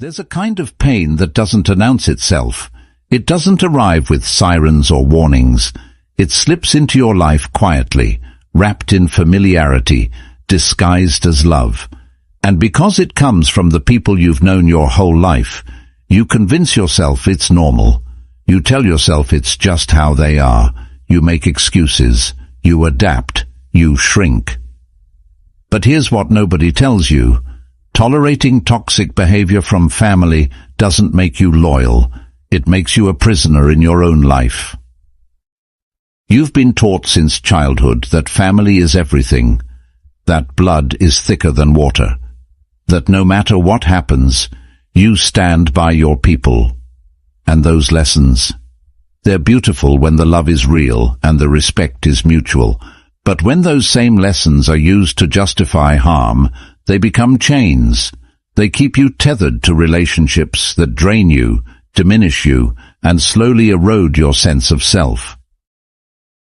There's a kind of pain that doesn't announce itself. It doesn't arrive with sirens or warnings. It slips into your life quietly, wrapped in familiarity, disguised as love. And because it comes from the people you've known your whole life, you convince yourself it's normal. You tell yourself it's just how they are. You make excuses. You adapt. You shrink. But here's what nobody tells you. Tolerating toxic behavior from family doesn't make you loyal. It makes you a prisoner in your own life. You've been taught since childhood that family is everything, that blood is thicker than water, that no matter what happens, you stand by your people. And those lessons, they're beautiful when the love is real and the respect is mutual. But when those same lessons are used to justify harm, they become chains. They keep you tethered to relationships that drain you, diminish you, and slowly erode your sense of self.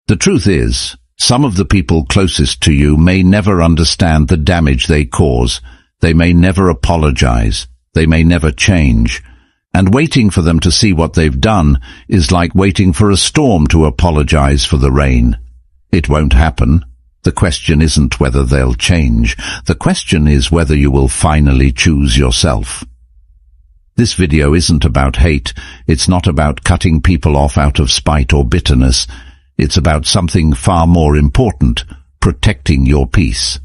The truth is, some of the people closest to you may never understand the damage they cause. They may never apologize. They may never change. And waiting for them to see what they've done is like waiting for a storm to apologize for the rain. It won't happen. The question isn't whether they'll change. The question is whether you will finally choose yourself. This video isn't about hate. It's not about cutting people off out of spite or bitterness. It's about something far more important, protecting your peace.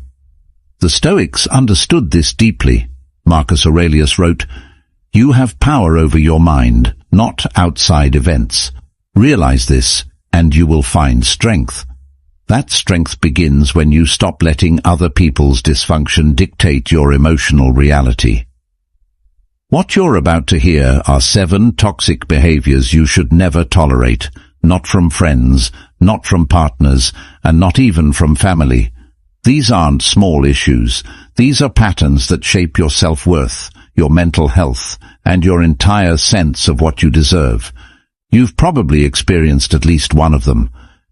The Stoics understood this deeply. Marcus Aurelius wrote, "You have power over your mind, not outside events. Realize this, and you will find strength." That strength begins when you stop letting other people's dysfunction dictate your emotional reality. What you're about to hear are 7 toxic behaviors you should never tolerate, not from friends, not from partners, and not even from family. These aren't small issues. These are patterns that shape your self-worth, your mental health, and your entire sense of what you deserve. You've probably experienced at least one of them,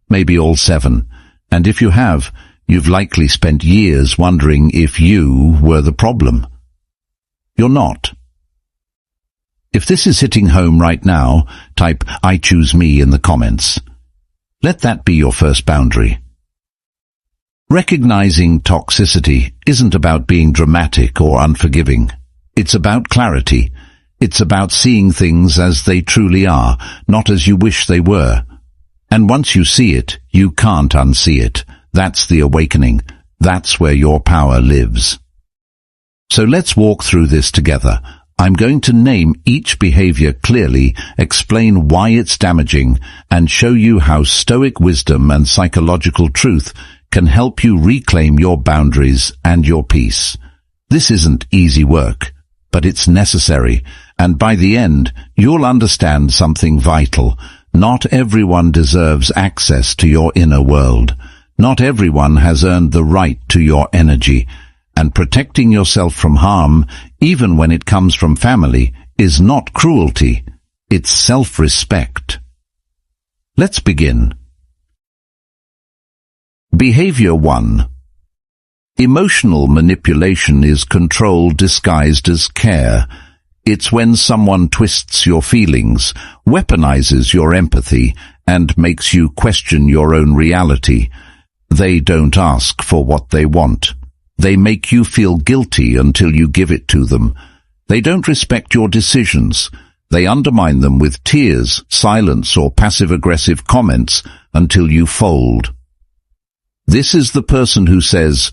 maybe all 7. And if you have, you've likely spent years wondering if you were the problem. You're not. If this is hitting home right now, type "I choose me" in the comments. Let that be your first boundary. Recognizing toxicity isn't about being dramatic or unforgiving. It's about clarity. It's about seeing things as they truly are, not as you wish they were. And once you see it, you can't unsee it. That's the awakening. That's where your power lives. So let's walk through this together. I'm going to name each behavior clearly, explain why it's damaging, and show you how Stoic wisdom and psychological truth can help you reclaim your boundaries and your peace. This isn't easy work, but it's necessary, and by the end, you'll understand something vital. Not everyone deserves access to your inner world. Not everyone has earned the right to your energy. And protecting yourself from harm, even when it comes from family, is not cruelty. It's self-respect. Let's begin. Behavior 1. Emotional manipulation is control disguised as care. It's when someone twists your feelings, weaponizes your empathy, and makes you question your own reality. They don't ask for what they want. They make you feel guilty until you give it to them. They don't respect your decisions. They undermine them with tears, silence, or passive-aggressive comments until you fold. This is the person who says,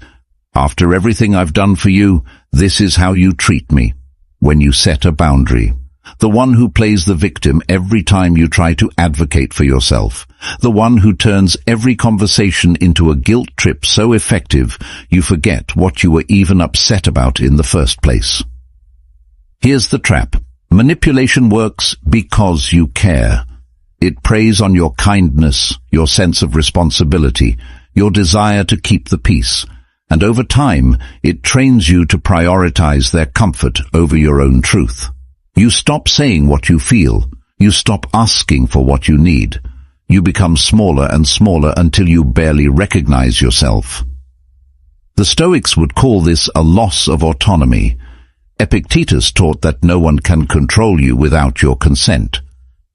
"After everything I've done for you, this is how you treat me," when you set a boundary. The one who plays the victim every time you try to advocate for yourself. The one who turns every conversation into a guilt trip so effective you forget what you were even upset about in the first place. Here's the trap. Manipulation works because you care. It preys on your kindness, your sense of responsibility, your desire to keep the peace. And over time, it trains you to prioritize their comfort over your own truth. You stop saying what you feel. You stop asking for what you need. You become smaller and smaller until you barely recognize yourself. The Stoics would call this a loss of autonomy. Epictetus taught that no one can control you without your consent.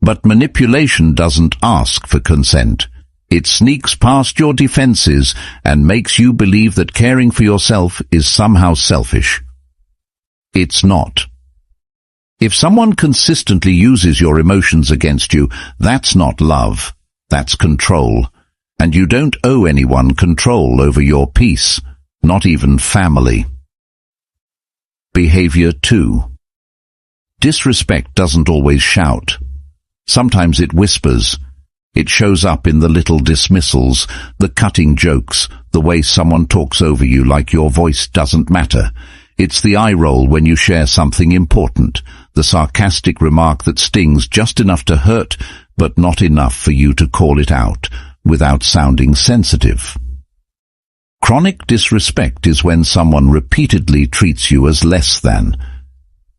But manipulation doesn't ask for consent. It sneaks past your defenses and makes you believe that caring for yourself is somehow selfish. It's not. If someone consistently uses your emotions against you, that's not love, that's control. And you don't owe anyone control over your peace, not even family. Behavior 2. Disrespect doesn't always shout. Sometimes it whispers. It shows up in the little dismissals, the cutting jokes, the way someone talks over you like your voice doesn't matter. It's the eye roll when you share something important, the sarcastic remark that stings just enough to hurt, but not enough for you to call it out, without sounding sensitive. Chronic disrespect is when someone repeatedly treats you as less than.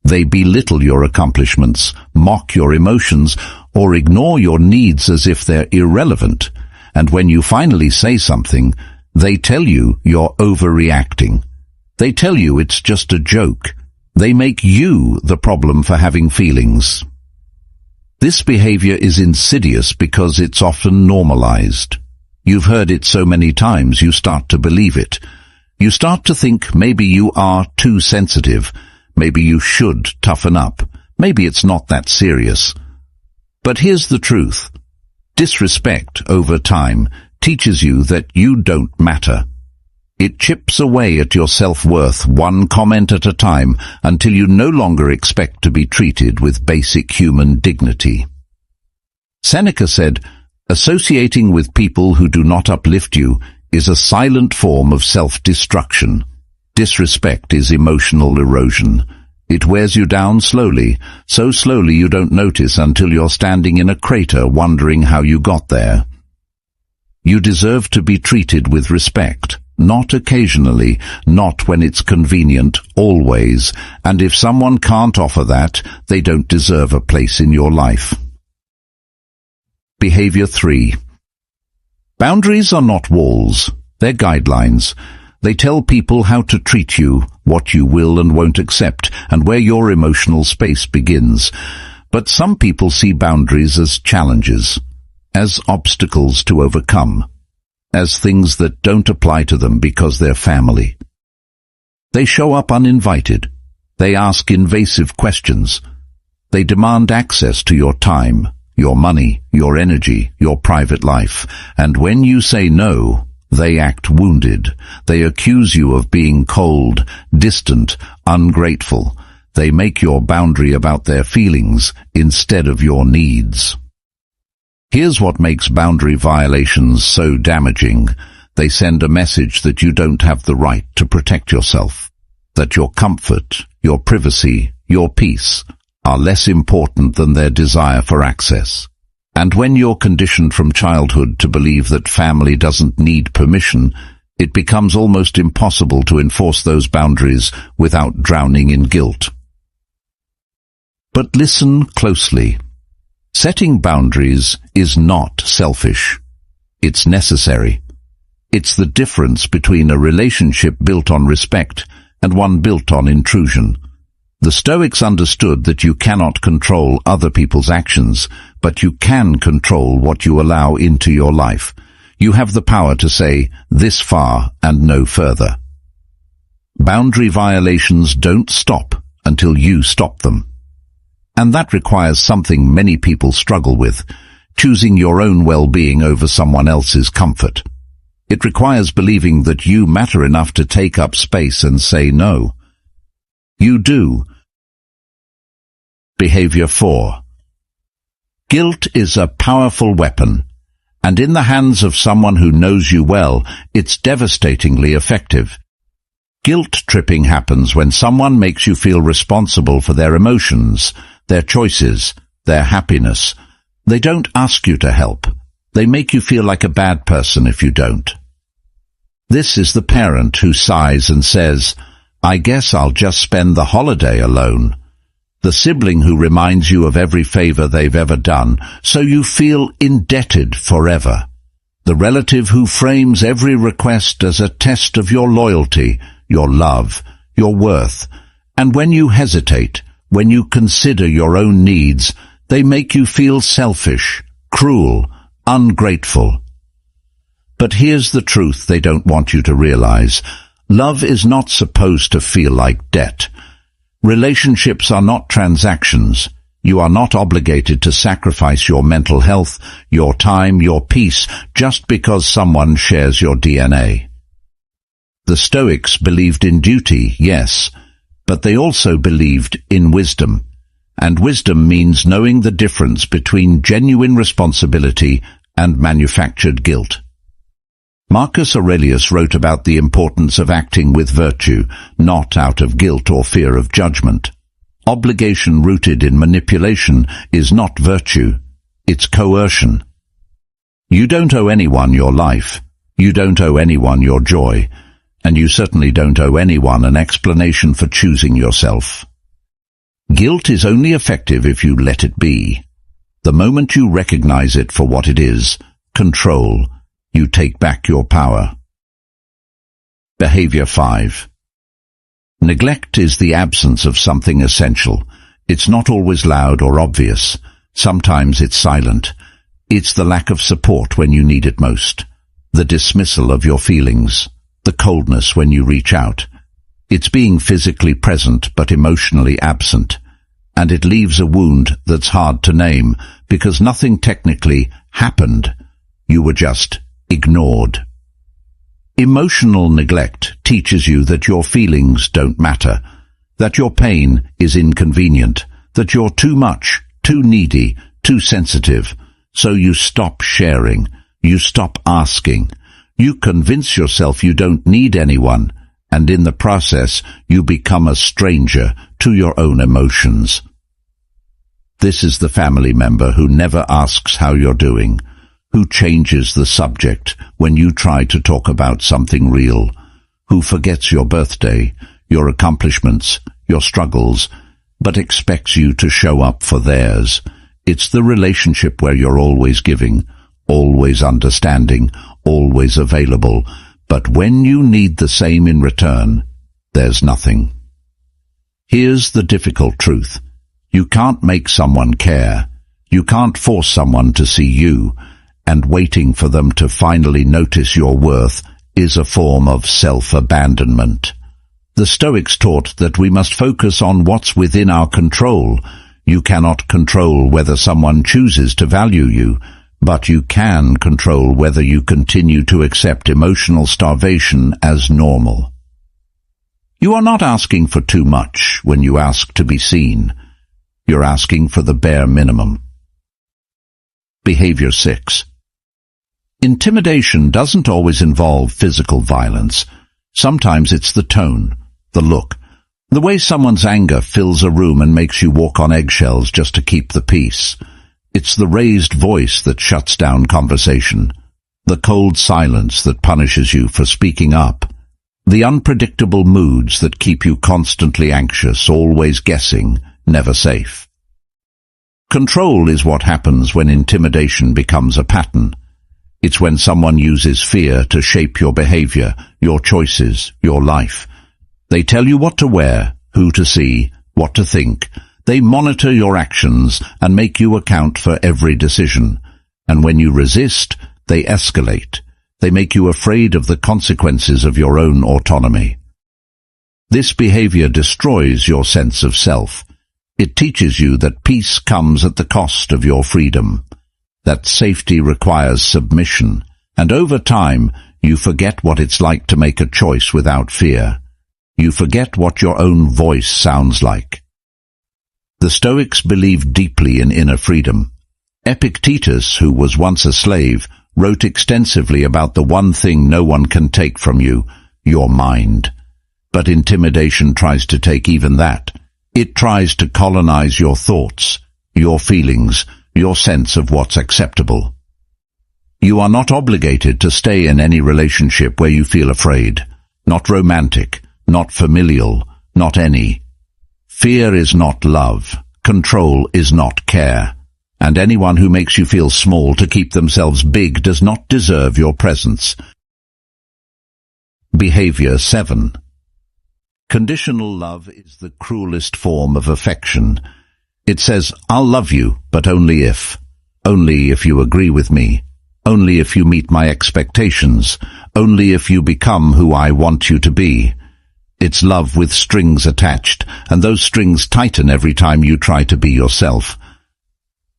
They belittle your accomplishments, mock your emotions, or ignore your needs as if they're irrelevant. And when you finally say something, they tell you you're overreacting. They tell you it's just a joke. They make you the problem for having feelings. This behavior is insidious because it's often normalized. You've heard it so many times you start to believe it. You start to think maybe you are too sensitive. Maybe you should toughen up. Maybe it's not that serious. But here's the truth. Disrespect over time teaches you that you don't matter. It chips away at your self-worth one comment at a time until you no longer expect to be treated with basic human dignity. Seneca said, "Associating with people who do not uplift you is a silent form of self-destruction. Disrespect is emotional erosion. It wears you down slowly, so slowly you don't notice until you're standing in a crater wondering how you got there." You deserve to be treated with respect, not occasionally, not when it's convenient, always, and if someone can't offer that, they don't deserve a place in your life. Behavior 3. Boundaries are not walls, they're guidelines. They tell people how to treat you, what you will and won't accept, and where your emotional space begins. But some people see boundaries as challenges, as obstacles to overcome, as things that don't apply to them because they're family. They show up uninvited. They ask invasive questions. They demand access to your time, your money, your energy, your private life. And when you say no, they act wounded. They accuse you of being cold, distant, ungrateful. They make your boundary about their feelings instead of your needs. Here's what makes boundary violations so damaging. They send a message that you don't have the right to protect yourself, that your comfort, your privacy, your peace are less important than their desire for access. And when you're conditioned from childhood to believe that family doesn't need permission, it becomes almost impossible to enforce those boundaries without drowning in guilt. But listen closely. Setting boundaries is not selfish. It's necessary. It's the difference between a relationship built on respect and one built on intrusion. The Stoics understood that you cannot control other people's actions, but you can control what you allow into your life. You have the power to say, this far and no further. Boundary violations don't stop until you stop them. And that requires something many people struggle with, choosing your own well-being over someone else's comfort. It requires believing that you matter enough to take up space and say no. You do. Behavior 4. Guilt is a powerful weapon, and in the hands of someone who knows you well, it's devastatingly effective. Guilt tripping happens when someone makes you feel responsible for their emotions, their choices, their happiness. They don't ask you to help. They make you feel like a bad person if you don't. This is the parent who sighs and says, "I guess I'll just spend the holiday alone." The sibling who reminds you of every favor they've ever done, so you feel indebted forever. The relative who frames every request as a test of your loyalty, your love, your worth, And when you hesitate, when you consider your own needs, they make you feel selfish, cruel, ungrateful. But here's the truth they don't want you to realize. Love is not supposed to feel like debt. Relationships are not transactions. You are not obligated to sacrifice your mental health, your time, your peace, just because someone shares your DNA. The Stoics believed in duty, yes, but they also believed in wisdom. And wisdom means knowing the difference between genuine responsibility and manufactured guilt. Marcus Aurelius wrote about the importance of acting with virtue, not out of guilt or fear of judgment. Obligation rooted in manipulation is not virtue, it's coercion. You don't owe anyone your life, you don't owe anyone your joy, and you certainly don't owe anyone an explanation for choosing yourself. Guilt is only effective if you let it be. The moment you recognize it for what it is, control, you take back your power. Behavior 5. Neglect is the absence of something essential. It's not always loud or obvious. Sometimes it's silent. It's the lack of support when you need it most. The dismissal of your feelings. The coldness when you reach out. It's being physically present but emotionally absent. And it leaves a wound that's hard to name because nothing technically happened. You were just ignored. Emotional neglect teaches you that your feelings don't matter, that your pain is inconvenient, that you're too much, too needy, too sensitive. So you stop sharing, you stop asking, you convince yourself you don't need anyone, and in the process you become a stranger to your own emotions. This is the family member who never asks how you're doing, who changes the subject when you try to talk about something real, who forgets your birthday, your accomplishments, your struggles, but expects you to show up for theirs. It's the relationship where you're always giving, always understanding, always available, but when you need the same in return, there's nothing. Here's the difficult truth. You can't make someone care. You can't force someone to see you, and waiting for them to finally notice your worth is a form of self-abandonment. The Stoics taught that we must focus on what's within our control. You cannot control whether someone chooses to value you, but you can control whether you continue to accept emotional starvation as normal. You are not asking for too much when you ask to be seen. You're asking for the bare minimum. Behavior 6. Intimidation doesn't always involve physical violence. Sometimes it's the tone, the look, the way someone's anger fills a room and makes you walk on eggshells just to keep the peace. It's the raised voice that shuts down conversation, the cold silence that punishes you for speaking up, the unpredictable moods that keep you constantly anxious, always guessing, never safe. Control is what happens when intimidation becomes a pattern. It's when someone uses fear to shape your behavior, your choices, your life. They tell you what to wear, who to see, what to think. They monitor your actions and make you account for every decision. And when you resist, they escalate. They make you afraid of the consequences of your own autonomy. This behavior destroys your sense of self. It teaches you that peace comes at the cost of your freedom, that safety requires submission, and over time you forget what it's like to make a choice without fear. You forget what your own voice sounds like. The Stoics believed deeply in inner freedom. Epictetus, who was once a slave, wrote extensively about the one thing no one can take from you, your mind. But intimidation tries to take even that. It tries to colonize your thoughts, your feelings, your sense of what's acceptable. You are not obligated to stay in any relationship where you feel afraid. Not romantic, not familial, not any. Fear is not love. Control is not care. And anyone who makes you feel small to keep themselves big does not deserve your presence. Behavior 7. Conditional love is the cruelest form of affection. It says, I'll love you, but only if you agree with me, only if you meet my expectations, only if you become who I want you to be. It's love with strings attached, and those strings tighten every time you try to be yourself.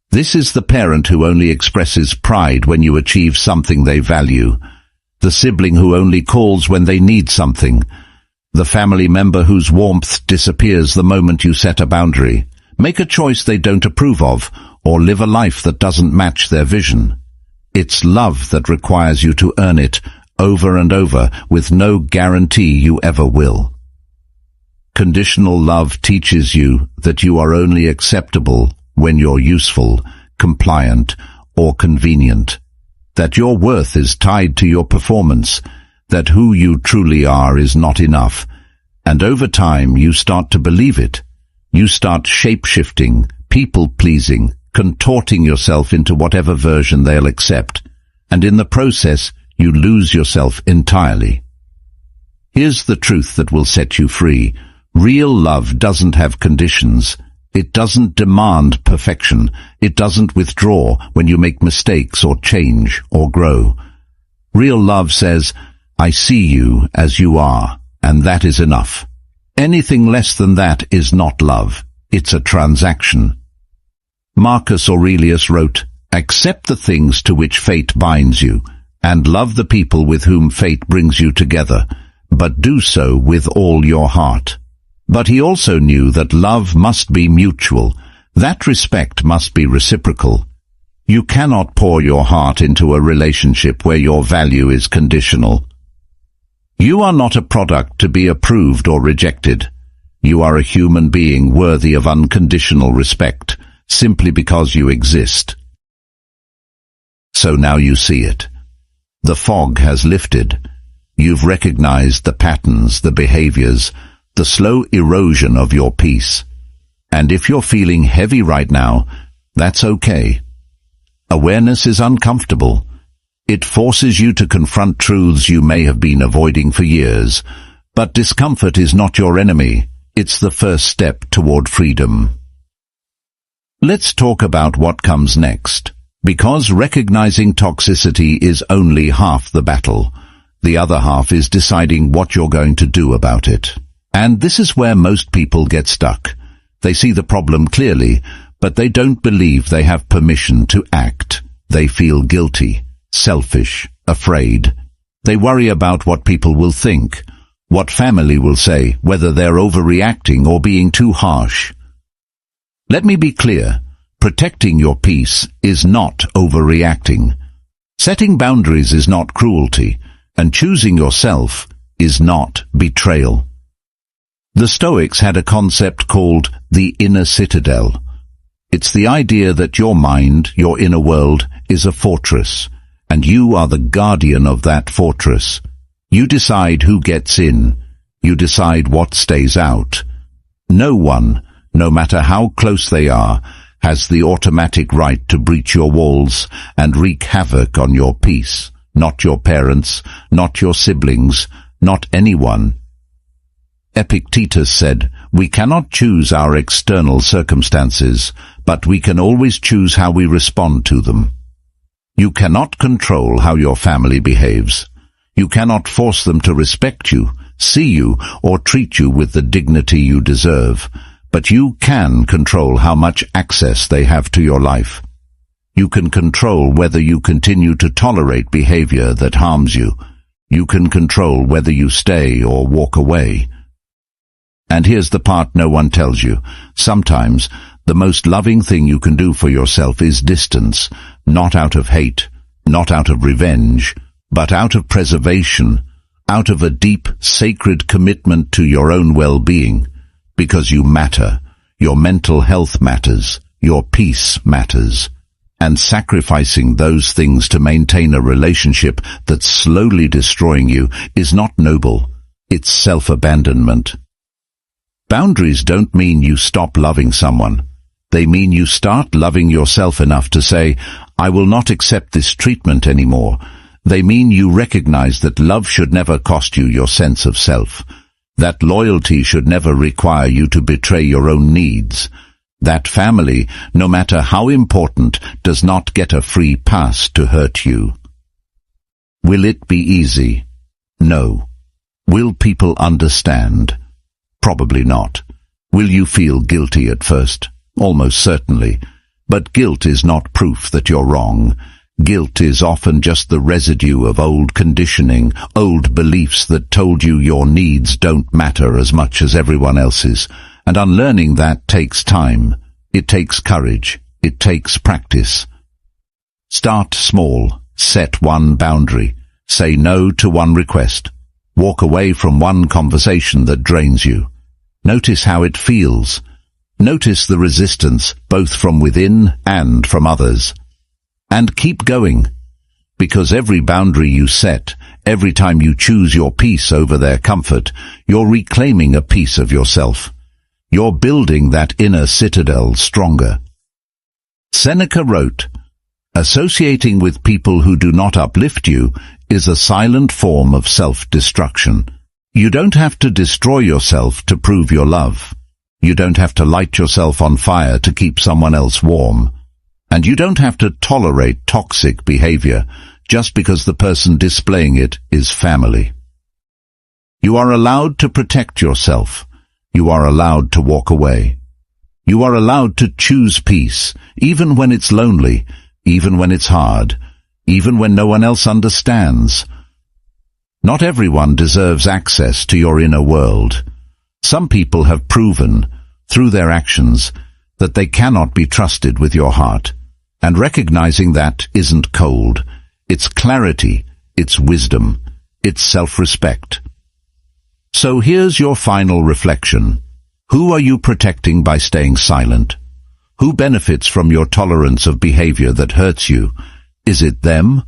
This is the parent who only expresses pride when you achieve something they value, the sibling who only calls when they need something, the family member whose warmth disappears the moment you set a boundary, make a choice they don't approve of, or live a life that doesn't match their vision. It's love that requires you to earn it over and over with no guarantee you ever will. Conditional love teaches you that you are only acceptable when you're useful, compliant, or convenient, that your worth is tied to your performance, that who you truly are is not enough, and over time you start to believe it. You start shape-shifting, people-pleasing, contorting yourself into whatever version they'll accept, and in the process you lose yourself entirely. Here's the truth that will set you free. Real love doesn't have conditions. It doesn't demand perfection. It doesn't withdraw when you make mistakes or change or grow. Real love says, I see you as you are, and that is enough. Anything less than that is not love. It's a transaction. Marcus Aurelius wrote, accept the things to which fate binds you, and love the people with whom fate brings you together, but do so with all your heart. But he also knew that love must be mutual, that respect must be reciprocal. You cannot pour your heart into a relationship where your value is conditional. You are not a product to be approved or rejected. You are a human being worthy of unconditional respect, simply because you exist. So now you see it. The fog has lifted. You've recognized the patterns, the behaviors, the slow erosion of your peace. And if you're feeling heavy right now, that's okay. Awareness is uncomfortable. It forces you to confront truths you may have been avoiding for years. But discomfort is not your enemy. It's the first step toward freedom. Let's talk about what comes next. Because recognizing toxicity is only half the battle. The other half is deciding what you're going to do about it. And this is where most people get stuck. They see the problem clearly, but they don't believe they have permission to act. They feel guilty, selfish, afraid. They worry about what people will think, what family will say, whether they're overreacting or being too harsh. Let me be clear. Protecting your peace is not overreacting. Setting boundaries is not cruelty, and choosing yourself is not betrayal. The Stoics had a concept called the inner citadel. It's the idea that your mind, your inner world, is a fortress, and you are the guardian of that fortress. You decide who gets in. You decide what stays out. No one, no matter how close they are, has the automatic right to breach your walls and wreak havoc on your peace. Not your parents, not your siblings, not anyone. Epictetus said, we cannot choose our external circumstances, but we can always choose how we respond to them. You cannot control how your family behaves. You cannot force them to respect you, see you, or treat you with the dignity you deserve. But you can control how much access they have to your life. You can control whether you continue to tolerate behavior that harms you. You can control whether you stay or walk away. And here's the part no one tells you. Sometimes, the most loving thing you can do for yourself is distance, not out of hate, not out of revenge, but out of preservation, out of a deep, sacred commitment to your own well-being. Because you matter, your mental health matters, your peace matters, and sacrificing those things to maintain a relationship that's slowly destroying you is not noble, it's self-abandonment. Boundaries don't mean you stop loving someone. They mean you start loving yourself enough to say, I will not accept this treatment anymore. They mean you recognize that love should never cost you your sense of self. That loyalty should never require you to betray your own needs. That family, no matter how important, does not get a free pass to hurt you. Will it be easy? No. Will people understand? Probably not. Will you feel guilty at first? Almost certainly. But guilt is not proof that you're wrong. Guilt is often just the residue of old conditioning, old beliefs that told you your needs don't matter as much as everyone else's. And unlearning that takes time. It takes courage. It takes practice. Start small. Set one boundary. Say no to one request. Walk away from one conversation that drains you. Notice how it feels. Notice the resistance, both from within and from others. And keep going. Because every boundary you set, every time you choose your peace over their comfort, you're reclaiming a piece of yourself. You're building that inner citadel stronger. Seneca wrote, "Associating with people who do not uplift you is a silent form of self-destruction." You don't have to destroy yourself to prove your love. You don't have to light yourself on fire to keep someone else warm. And you don't have to tolerate toxic behavior just because the person displaying it is family. You are allowed to protect yourself. You are allowed to walk away. You are allowed to choose peace, even when it's lonely, even when it's hard, even when no one else understands. Not everyone deserves access to your inner world. Some people have proven, through their actions, that they cannot be trusted with your heart. And recognizing that isn't cold. It's clarity, it's wisdom, it's self-respect. So here's your final reflection. Who are you protecting by staying silent? Who benefits from your tolerance of behavior that hurts you? Is it them?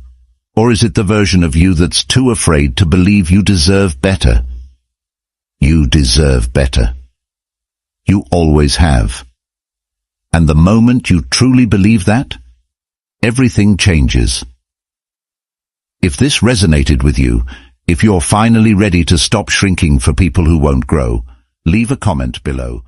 Or is it the version of you that's too afraid to believe you deserve better? You deserve better. You always have. And the moment you truly believe that, everything changes. If this resonated with you, if you're finally ready to stop shrinking for people who won't grow, leave a comment below.